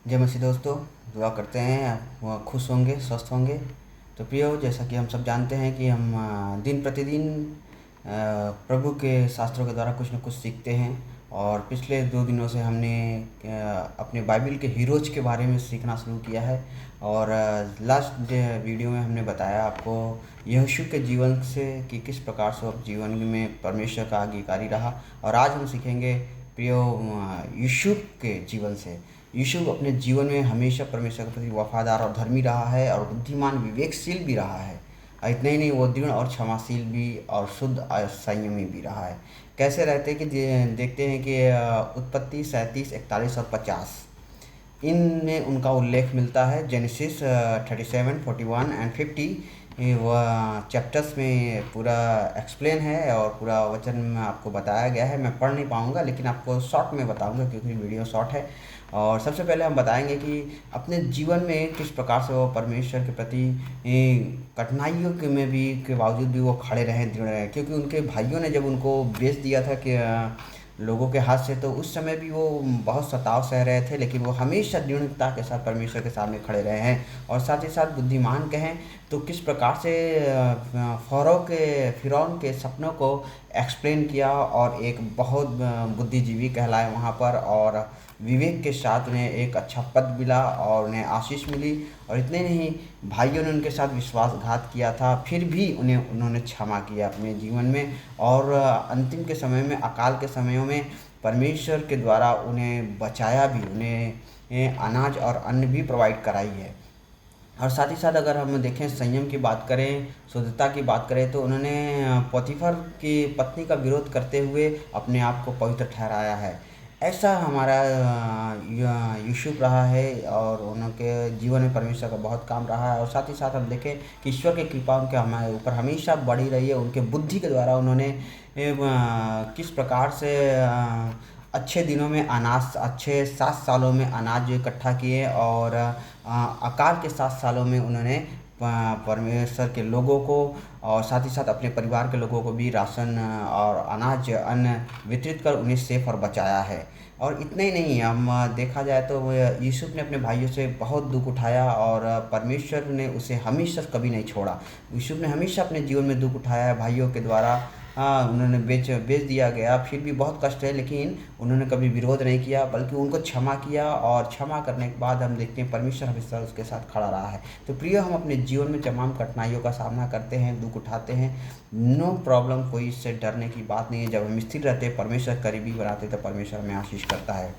जय मसीह दोस्तों। दुआ करते हैं आप खुश होंगे, स्वस्थ होंगे। तो प्रियो, जैसा कि हम सब जानते हैं कि हम दिन प्रतिदिन प्रभु के शास्त्रों के द्वारा कुछ न कुछ सीखते हैं। और पिछले 2 दिनों से हमने अपने बाइबल के हीरोज के बारे में सीखना शुरू किया है। और लास्ट वीडियो में हमने बताया आपको यीशु के जीवन से कि किस प्रकार से वो जीवन में परमेश्वर का आज्ञाकारी रहा। और आज हम सीखेंगे प्रियो यीशु के जीवन से। यीशु अपने जीवन में हमेशा परमेश्वर के प्रति वफादार और धर्मी रहा है और बुद्धिमान विवेकशील भी रहा है। और इतना ही नहीं, वो दृढ़ और क्षमाशील भी और शुद्ध और संयमी भी रहा है। कैसे रहते कि देखते हैं कि उत्पत्ति 37, 41 और 50 इनमें उनका उल्लेख मिलता है। जेनेसिस 37, 41 एंड 50 वह चैप्टर्स में पूरा एक्सप्लेन है और पूरा वचन में आपको बताया गया है। मैं पढ़ नहीं पाऊँगा, लेकिन आपको शॉर्ट में बताऊँगा क्योंकि वीडियो शॉर्ट है। और सबसे पहले हम बताएंगे कि अपने जीवन में किस प्रकार से वो परमेश्वर के प्रति कठिनाइयों के में भी के बावजूद भी वो खड़े रहे, दृढ़ रहे। क्योंकि उनके भाइयों ने जब उनको बेच दिया था कि लोगों के हाथ से, तो उस समय भी वो बहुत सताव सह रहे थे, लेकिन वो हमेशा दृढ़ता के साथ परमेश्वर के सामने खड़े रहे हैं। और साथ ही साथ बुद्धिमान कहें तो किस प्रकार से फ़िरौन के सपनों को एक्सप्लेन किया और एक बहुत बुद्धिजीवी कहलाए वहाँ पर। और विवेक के साथ उन्हें एक अच्छा पद मिला और उन्हें आशीष मिली। और इतने नहीं, भाइयों ने उनके साथ विश्वासघात किया था, फिर भी उन्होंने क्षमा किया अपने जीवन में। और अंतिम के समय में, अकाल के समयों में परमेश्वर के द्वारा उन्हें बचाया भी, उन्हें अनाज और अन्न भी प्रोवाइड कराई है। और साथ ही साथ अगर हम देखें, संयम की बात करें, शुद्धता की बात करें, तो उन्होंने पोतीफर की पत्नी का विरोध करते हुए अपने आप को पवित्र ठहराया है। ऐसा हमारा यूसुफ रहा है और उनके जीवन में परमेश्वर का बहुत काम रहा है। और साथ ही साथ हम देखें कि ईश्वर की कृपा उनके हमारे ऊपर हमेशा बढ़ी रही है। उनके बुद्धि के द्वारा उन्होंने किस प्रकार से अच्छे दिनों में अनाज, अच्छे 7 सालों में अनाज इकट्ठा किए। और अकाल के 7 सालों में उन्होंने परमेश्वर के लोगों को और साथ ही साथ अपने परिवार के लोगों को भी राशन और अनाज, अन्न वितरित कर उन्हें सेफ और बचाया है। और इतना ही नहीं, हम देखा जाए तो यूसुफ ने अपने भाइयों से बहुत दुख उठाया और परमेश्वर ने उसे हमेशा कभी नहीं छोड़ा। यूसुफ ने हमेशा अपने जीवन में दुख उठाया है भाइयों के द्वारा। हाँ, उन्होंने बेच दिया गया, फिर भी बहुत कष्ट है, लेकिन उन्होंने कभी विरोध नहीं किया, बल्कि उनको क्षमा किया। और क्षमा करने के बाद हम देखते हैं परमेश्वर हमेशा उसके साथ खड़ा रहा है। तो प्रिय, हम अपने जीवन में तमाम कठिनाइयों का सामना करते हैं, दुख उठाते हैं, नो प्रॉब्लम, कोई इससे डरने की बात नहीं है। जब हम स्थिर रहते हैं, परमेश्वर करीबी बनाते, तो परमेश्वर हमें आशीष करता है।